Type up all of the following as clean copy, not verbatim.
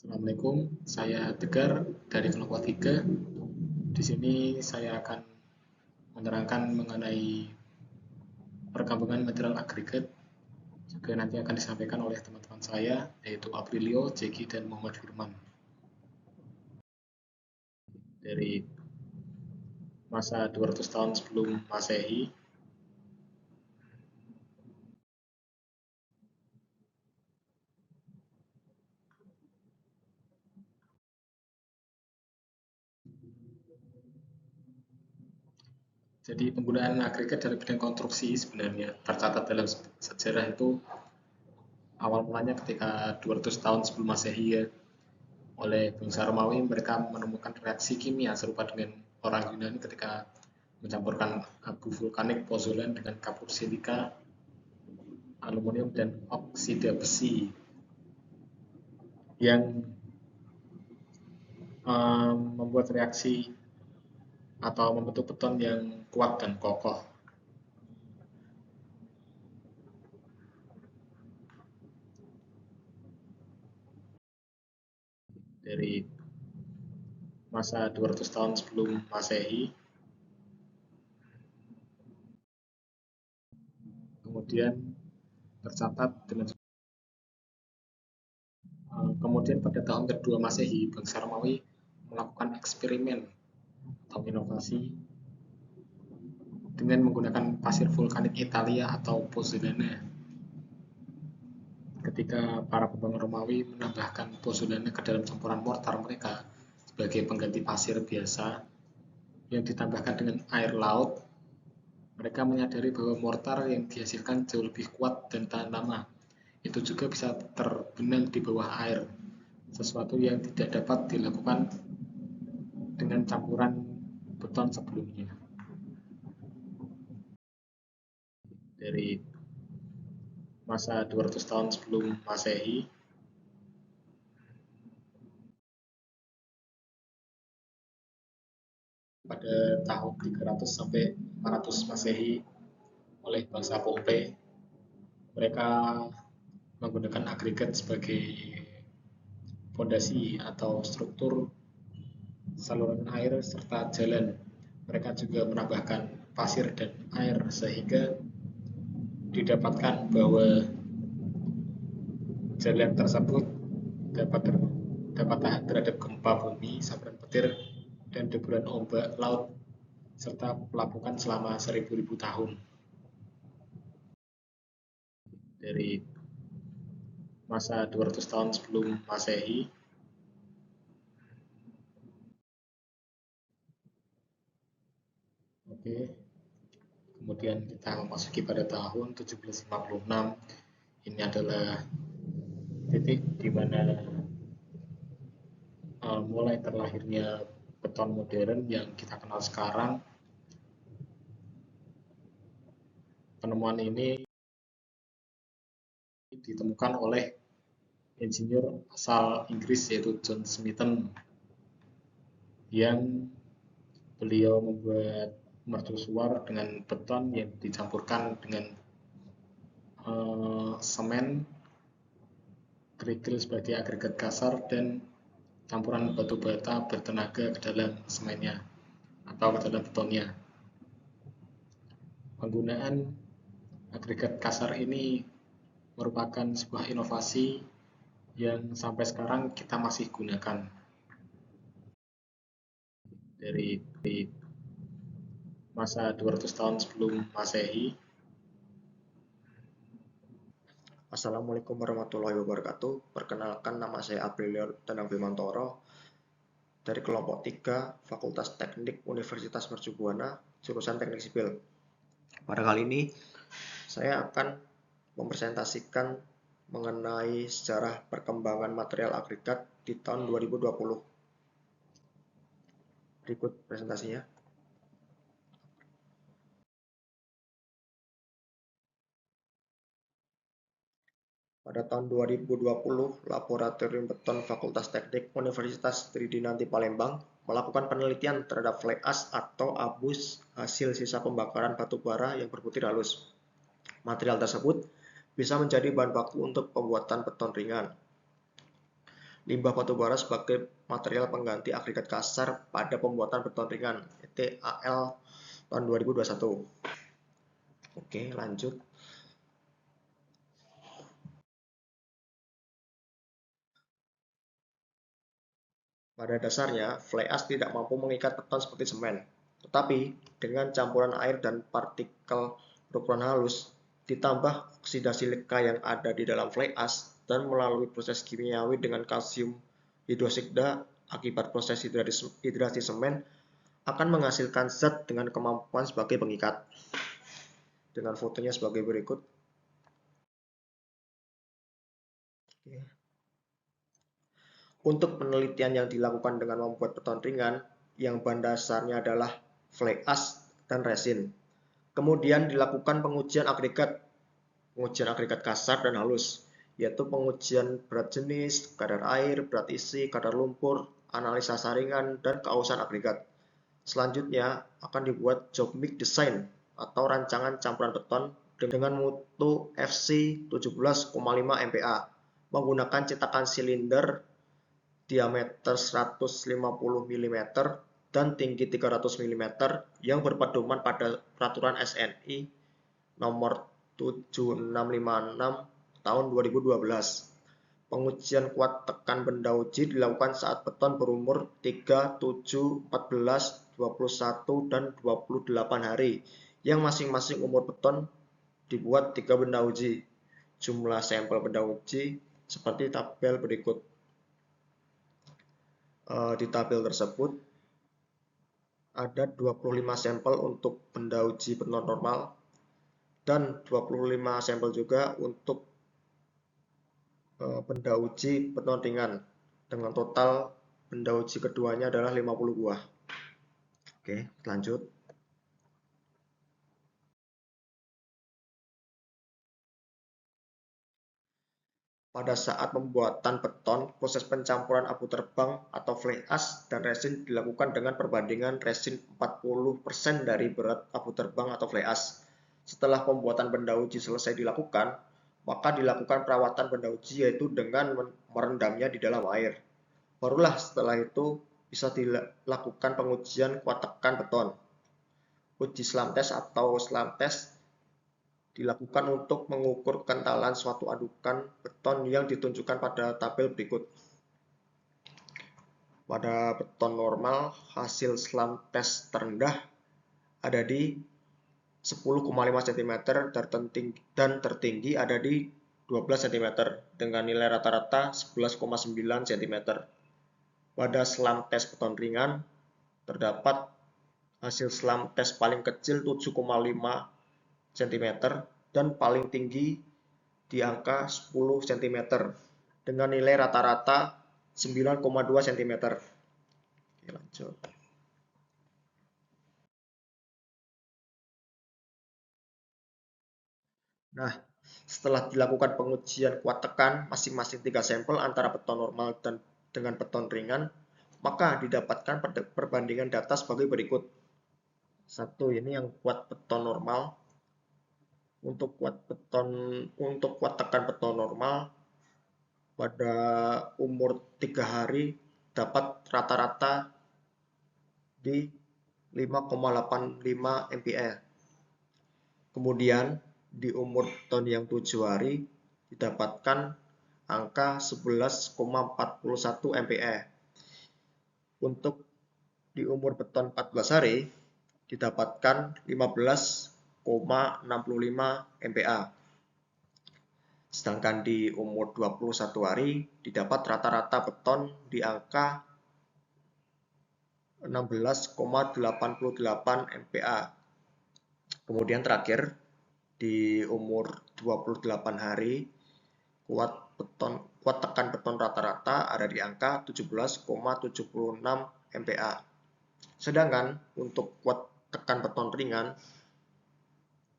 Assalamualaikum, saya Tegar dari kelompok 3. Di sini saya akan menerangkan mengenai perkembangan material agregat. Juga nanti akan disampaikan oleh teman-teman saya, yaitu Aprilio, Jeki, dan Muhammad Firman. Dari masa 200 tahun sebelum Masehi, jadi penggunaan agregat dalam bidang konstruksi sebenarnya tercatat dalam sejarah itu awal mulanya ketika 200 tahun sebelum Masehi ya. Oleh bangsa Romawi, mereka menemukan reaksi kimia serupa dengan orang Yunani ketika mencampurkan abu vulkanik pozolan dengan kapur silika, aluminium, dan oksida besi yang membuat reaksi atau membentuk beton yang kuat dan kokoh. Dari masa 200 tahun sebelum Masehi, kemudian tercatat dengan kemudian pada tahun kedua Masehi, bangsa Romawi melakukan eksperimen atau inovasi dengan menggunakan pasir vulkanik Italia atau pozzolana. Ketika para pembangun Romawi menambahkan pozzolana ke dalam campuran mortar mereka sebagai pengganti pasir biasa yang ditambahkan dengan air laut, mereka menyadari bahwa mortar yang dihasilkan jauh lebih kuat dan tahan lama. Itu juga bisa terbenam di bawah air, sesuatu yang tidak dapat dilakukan dengan campuran beton sebelumnya. Dari masa 200 tahun sebelum Masehi, pada tahun 300 sampai 400 Masehi oleh bangsa Pompei, mereka menggunakan agregat sebagai fondasi atau struktur saluran air serta jalan. Mereka juga menambahkan pasir dan air sehingga didapatkan bahwa jalan tersebut dapat tahan terhadap gempa bumi, sambaran petir, dan deburan ombak laut serta pelabuhan selama 1000 tahun. Dari masa 200 tahun sebelum Masehi, oke, kemudian kita memasuki pada tahun 1756. Ini adalah titik di mana mulai terlahirnya beton modern yang kita kenal sekarang. Penemuan ini ditemukan oleh insinyur asal Inggris yaitu John Smithson, yang beliau membuat mercusuar dengan beton yang dicampurkan dengan semen, kerikil sebagai agregat kasar, dan campuran batu bata bertenaga ke dalam semennya atau ke dalam betonnya. Penggunaan agregat kasar ini merupakan sebuah inovasi yang sampai sekarang kita masih gunakan. Dari masa 200 tahun sebelum Masehi. Assalamualaikum warahmatullahi wabarakatuh. Perkenalkan, nama saya Aprilio Danang Bimantoro dari kelompok 3 Fakultas Teknik Universitas Mercu Buana, jurusan Teknik Sipil. Pada kali ini saya akan mempresentasikan mengenai sejarah perkembangan material agregat di tahun 2020. Berikut presentasinya. Pada tahun 2020, Laboratorium Beton Fakultas Teknik Universitas Tridinanti Palembang melakukan penelitian terhadap fly ash atau abu hasil sisa pembakaran batu bara yang berbutir halus. Material tersebut bisa menjadi bahan baku untuk pembuatan beton ringan. limbah batubara sebagai material pengganti agregat kasar pada pembuatan beton ringan (ETAL) tahun 2021. Oke, lanjut. Pada dasarnya, fly ash tidak mampu mengikat beton seperti semen, tetapi dengan campuran air dan partikel berukuran halus, ditambah oksidasi leka yang ada di dalam fly ash, dan melalui proses kimiawi dengan kalsium hidroksida akibat proses hidrasi semen, akan menghasilkan zat dengan kemampuan sebagai pengikat. Dengan fotonya sebagai berikut. Untuk penelitian yang dilakukan dengan membuat beton ringan, yang bahan dasarnya adalah fly ash dan resin. Kemudian dilakukan pengujian agregat kasar dan halus, yaitu pengujian berat jenis, kadar air, berat isi, kadar lumpur, analisa saringan, dan keausan agregat. Selanjutnya akan dibuat job mix design atau rancangan campuran beton dengan mutu FC 17,5 MPa menggunakan cetakan silinder diameter 150 mm dan tinggi 300 mm yang berpedoman pada peraturan SNI nomor 7656 tahun 2012. Pengujian kuat tekan benda uji dilakukan saat beton berumur 3, 7, 14, 21, dan 28 hari, yang masing-masing umur beton dibuat 3 benda uji. Jumlah sampel benda uji seperti tabel berikut. Di tabel tersebut ada 25 sampel untuk benda uji beton normal dan 25 sampel juga untuk benda uji beton ringan, dengan total benda uji keduanya adalah 50 buah. Oke, lanjut. Pada saat pembuatan beton, proses pencampuran abu terbang atau fly ash dan resin dilakukan dengan perbandingan resin 40% dari berat abu terbang atau fly ash. Setelah pembuatan benda uji selesai dilakukan, maka dilakukan perawatan benda uji, yaitu dengan merendamnya di dalam air. Barulah setelah itu bisa dilakukan pengujian kuat tekan beton. Uji slam test atau slam test dilakukan untuk mengukur kekentalan suatu adukan beton yang ditunjukkan pada tabel berikut. Pada beton normal, hasil slam test terendah ada di 10,5 cm dan tertinggi ada di 12 cm dengan nilai rata-rata 11,9 cm. Pada slam test beton ringan, terdapat hasil slam test paling kecil 7,5 cm dan paling tinggi di angka 10 cm dengan nilai rata-rata 9,2 cm. Oke, lanjut. Nah, setelah dilakukan pengujian kuat tekan masing-masing 3 sampel antara beton normal dan dengan beton ringan, maka didapatkan perbandingan data sebagai berikut. 1, ini yang kuat beton normal. Untuk kuat tekan beton normal pada umur 3 hari dapat rata-rata di 5,85 MPa. Kemudian di umur beton yang 7 hari didapatkan angka 11,41 MPa. Untuk di umur beton 14 hari didapatkan 15,65 MPa. Sedangkan di umur 21 hari didapat rata-rata beton di angka 16,88 MPa. Kemudian terakhir di umur 28 hari kuat tekan beton rata-rata ada di angka 17,76 MPa. Sedangkan untuk kuat tekan beton ringan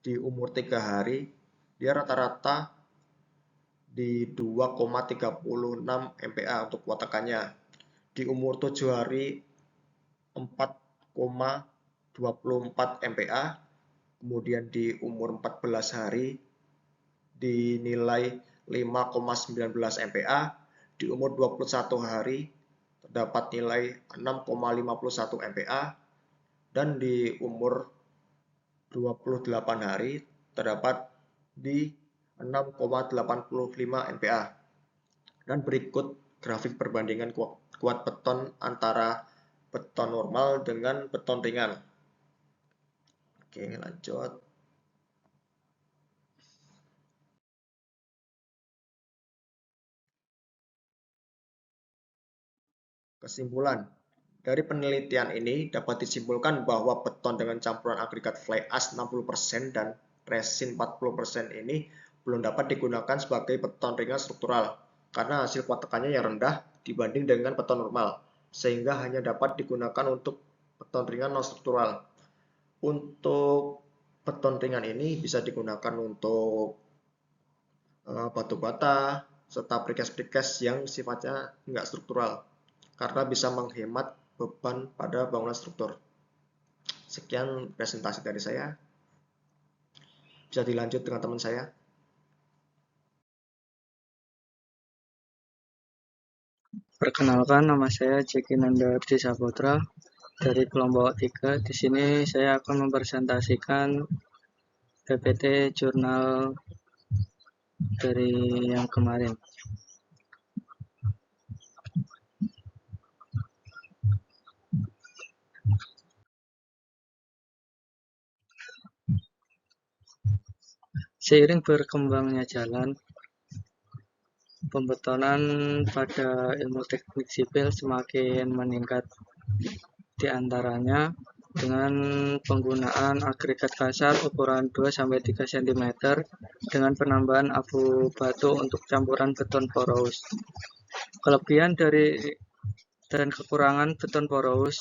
di umur 3 hari dia rata-rata di 2,36 MPa untuk kuat tekannya. Di umur 7 hari 4,24 MPa. Kemudian di umur 14 hari dinilai 5,19 MPa. di umur 21 hari terdapat nilai 6,51 MPa dan di umur 28 hari terdapat di 6,85 MPa. Dan berikut grafik perbandingan kuat beton antara beton normal dengan beton ringan. Oke, lanjut. Kesimpulan. Dari penelitian ini dapat disimpulkan bahwa beton dengan campuran agregat fly ash 60% dan resin 40% ini belum dapat digunakan sebagai beton ringan struktural karena hasil kuat tekannya yang rendah dibanding dengan beton normal, sehingga hanya dapat digunakan untuk beton ringan non struktural. Untuk beton ringan ini bisa digunakan untuk batu bata serta precast yang sifatnya nggak struktural karena bisa menghemat beban pada bangunan struktur. Sekian presentasi dari saya. Bisa dilanjut dengan teman saya. Perkenalkan, nama saya Jeki Nandardi Saputra dari kelompok 3. Di sini saya akan mempresentasikan PPT jurnal dari yang kemarin. Seiring berkembangnya jalan, pembetonan pada ilmu teknik sipil semakin meningkat, di antaranya dengan penggunaan agregat kasar ukuran 2-3 cm dengan penambahan abu batu untuk campuran beton porous. Kelebihan dari dan kekurangan beton porous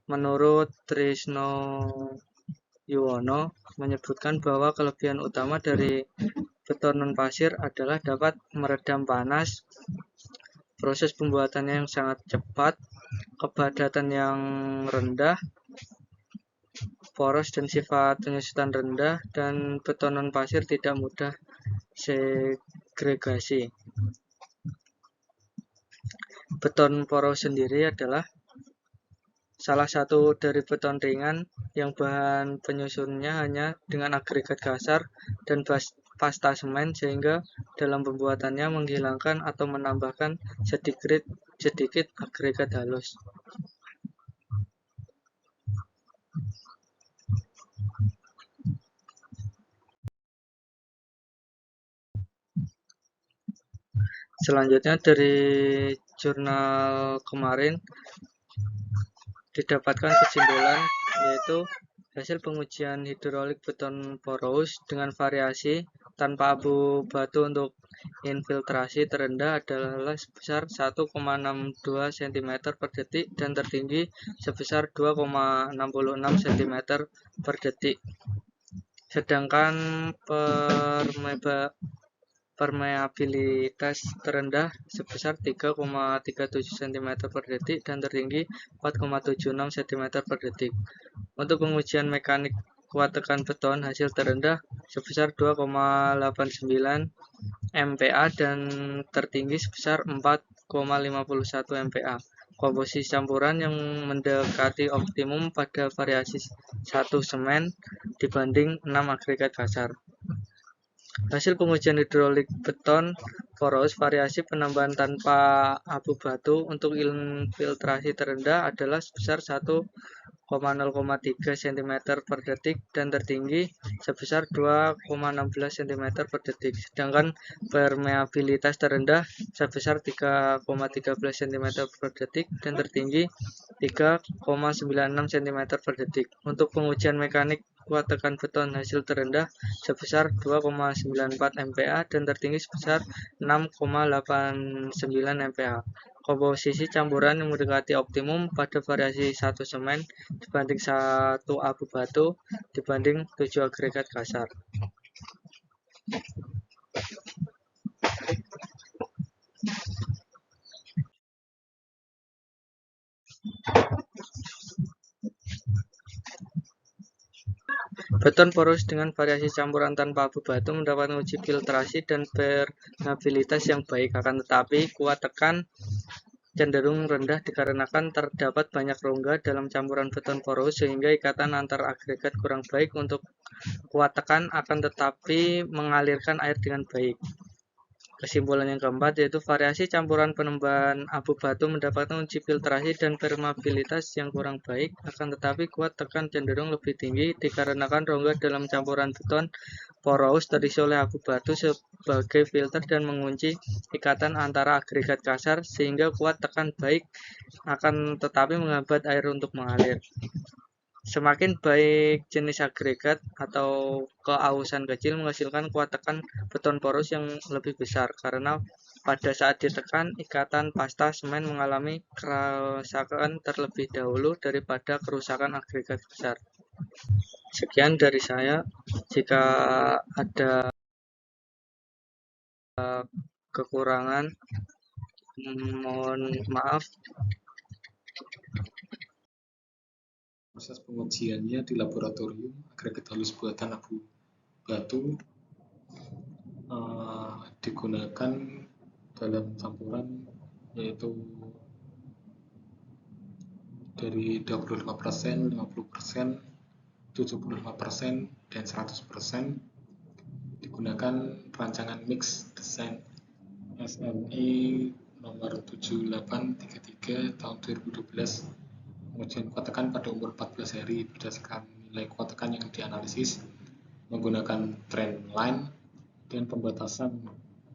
menurut Trisno Yuwono menyebutkan bahwa kelebihan utama dari beton non-pasir adalah dapat meredam panas, proses pembuatannya yang sangat cepat, kepadatan yang rendah, poros dan sifat penyusutan rendah, dan beton non-pasir tidak mudah segregasi. Beton poros sendiri adalah salah satu dari beton ringan yang bahan penyusunnya hanya dengan agregat kasar dan pasta semen, sehingga dalam pembuatannya menghilangkan atau menambahkan sedikit agregat halus. Selanjutnya dari jurnal kemarin didapatkan kesimpulan, yaitu hasil pengujian hidrolik beton porous dengan variasi tanpa abu batu untuk infiltrasi terendah adalah sebesar 1,62 cm per detik dan tertinggi sebesar 2,66 cm per detik. Sedangkan permeabilitas terendah sebesar 3,37 cm per detik dan tertinggi 4,76 cm per detik. Untuk pengujian mekanik kuat tekan beton, hasil terendah sebesar 2,89 MPa dan tertinggi sebesar 4,51 MPa. Komposisi campuran yang mendekati optimum pada variasi 1 semen dibanding 6 agregat kasar. Hasil pengujian hidrolik beton porous variasi penambahan tanpa abu batu untuk infiltrasi terendah adalah sebesar 1,03 cm per detik dan tertinggi sebesar 2,16 cm per detik. Sedangkan permeabilitas terendah sebesar 3,13 cm per detik dan tertinggi 3,96 cm per detik. Untuk pengujian mekanik kuat tekan beton, hasil terendah sebesar 2,94 MPa dan tertinggi sebesar 6,89 MPa. Komposisi campuran yang mendekati optimum pada variasi 1 semen dibanding 1 abu batu dibanding 7 agregat kasar. Beton poros dengan variasi campuran tanpa abu batu mendapat uji filtrasi dan permeabilitas yang baik, akan tetapi kuat tekan cenderung rendah dikarenakan terdapat banyak rongga dalam campuran beton poros sehingga ikatan antar agregat kurang baik untuk kuat tekan, akan tetapi mengalirkan air dengan baik. Kesimpulan yang keempat yaitu variasi campuran penembahan abu batu mendapatkan uji filtrasi dan permeabilitas yang kurang baik, akan tetapi kuat tekan cenderung lebih tinggi dikarenakan rongga dalam campuran beton poros terisi oleh abu batu sebagai filter dan mengunci ikatan antara agregat kasar sehingga kuat tekan baik, akan tetapi menghambat air untuk mengalir. Semakin baik jenis agregat atau keausan kecil menghasilkan kuat tekan beton poros yang lebih besar, karena pada saat ditekan ikatan pasta semen mengalami kerusakan terlebih dahulu daripada kerusakan agregat besar. Sekian dari saya. Jika ada kekurangan, mohon maaf. Proses pengujiannya di laboratorium agregat halus buatan abu batu digunakan dalam campuran yaitu dari 25%, 50%, 75%, dan 100%. Digunakan rancangan mix desain SME nomor 7833 tahun 2012. Pengujian kuat tekan pada umur 14 hari berdasarkan nilai kuat tekan yang dianalisis menggunakan trend line dan pembatasan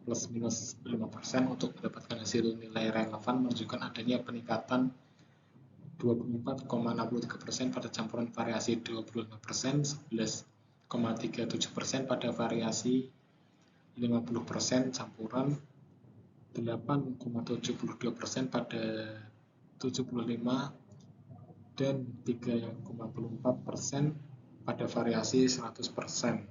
plus minus 5% untuk mendapatkan hasil nilai relevan menunjukkan adanya peningkatan 24,63% pada campuran variasi 25%, 11,37% pada variasi 50% campuran, 8,72% pada 75% dan 3,4% pada variasi 100%.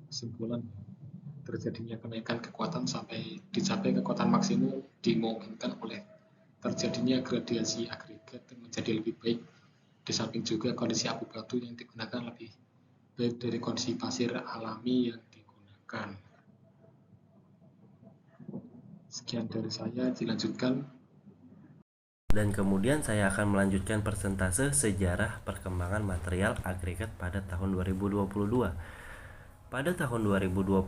Kesimpulan, terjadinya kenaikan kekuatan sampai dicapai kekuatan maksimum dimungkinkan oleh terjadinya gradiasi agregat yang menjadi lebih baik, di samping juga kondisi abu batu yang digunakan lebih baik dari kondisi pasir alami yang digunakan. Sekian dari saya, dilanjutkan. Dan kemudian saya akan melanjutkan persentase sejarah perkembangan material agregat pada tahun 2022. Pada tahun 2022,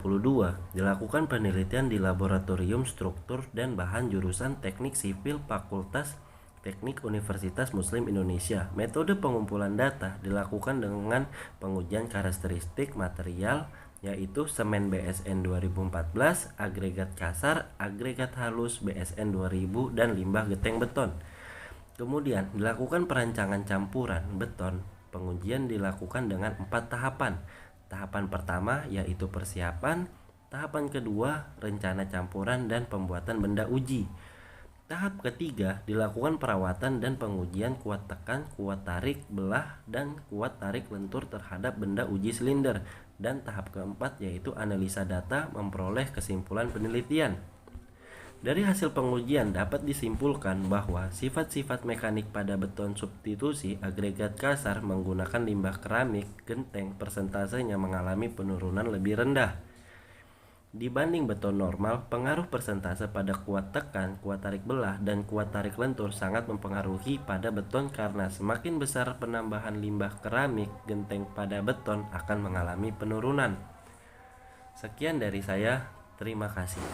dilakukan penelitian di Laboratorium Struktur dan Bahan jurusan Teknik Sipil Fakultas Teknik Universitas Muslim Indonesia. Metode pengumpulan data dilakukan dengan pengujian karakteristik material, yaitu semen BSN 2014, agregat kasar, agregat halus BSN 2000, dan limbah geteng beton. Kemudian dilakukan perancangan campuran beton. Pengujian dilakukan dengan 4 tahapan. Tahapan pertama yaitu persiapan, tahapan kedua rencana campuran dan pembuatan benda uji. Tahap ketiga dilakukan perawatan dan pengujian kuat tekan, kuat tarik belah, dan kuat tarik lentur terhadap benda uji silinder. Dan tahap keempat yaitu analisa data, memperoleh kesimpulan penelitian. Dari hasil pengujian dapat disimpulkan bahwa sifat-sifat mekanik pada beton substitusi agregat kasar menggunakan limbah keramik genteng persentasenya mengalami penurunan lebih rendah. Dibanding beton normal, pengaruh persentase pada kuat tekan, kuat tarik belah, dan kuat tarik lentur sangat mempengaruhi pada beton karena semakin besar penambahan limbah keramik genteng pada beton akan mengalami penurunan. Sekian dari saya, terima kasih.